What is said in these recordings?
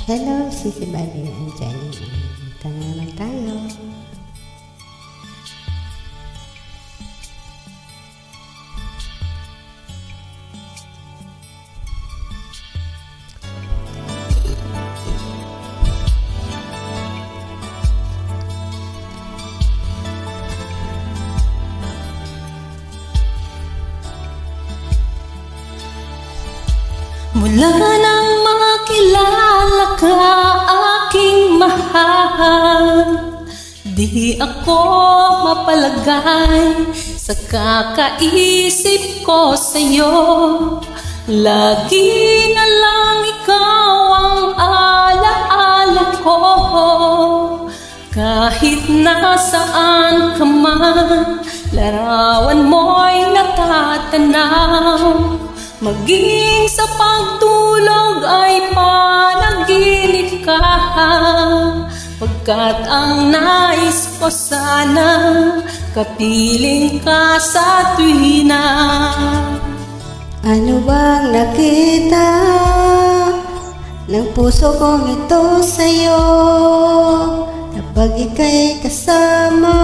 Hello, Sisi Bali and Jenny. Ito na naman tayo. Mula nang makilala ka, aking mahal, di ako mapalagay sa kakaisip ko sa'yo. Lagi na lang ikaw ang alaala ko, kahit nasaan ka man, larawan mo'y natatanaw. Maging sa pagtulog ay panaginip ka, pagkat ang nais ko sana kapiling ka sa tuwina. Ano bang nakita ng puso kong ito sa'yo, kapag ika'y kasama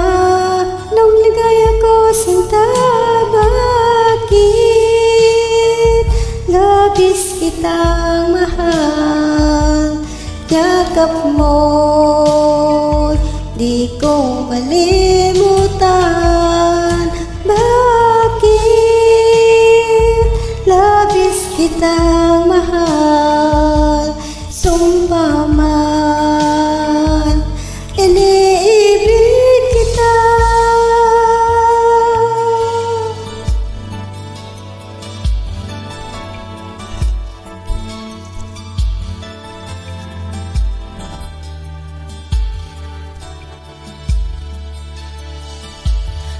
nung ligaya ko, sinta? Bakit labis kitang mahal, yakap mo di ko malimutan? Bakit labis kitang mahal, sumpa man iniibig kita?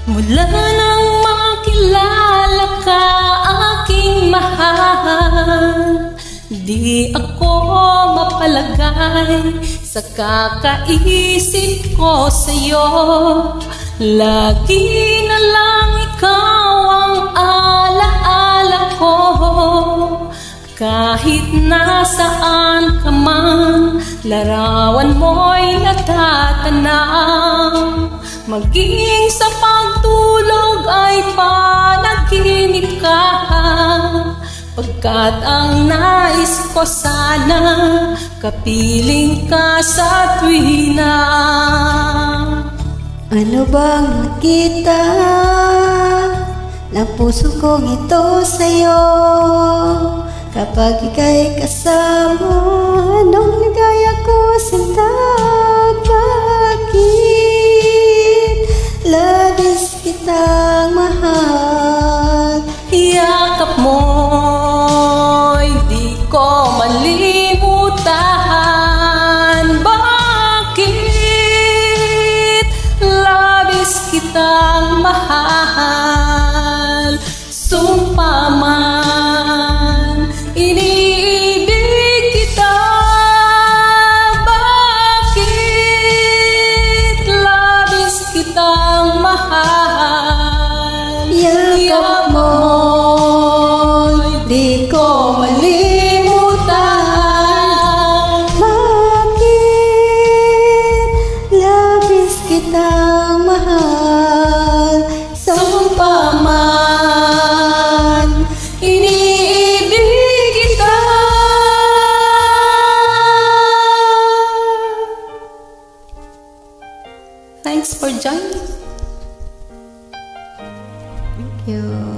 Mula nang makilala ka, aking mahal, di ako mapalagay sa kakaisip ko sa'yo. Lagi na lang ikaw ang alaala ko, kahit nasaan ka man, larawan mo'y natatanaw. Maging sa pagtulog ay panaginip ka, pagkat ang nais ko sana kapiling ka sa tuwina. Ano bang nakita ng puso kong ito sa'yo, kapag ika'y kasama nung ligaya ko, sinta? Bakit labis kitang mahal, yakap mo'y di ko malimutan? Bakit labis kitang mahal, sumpa man iniibig kita? Bakit labis kitang mahal, yakap mo'y di ko malimutan? Bakit labis kitang mahal, sumpa man iniibig kita? Thanks for joining. Thank you.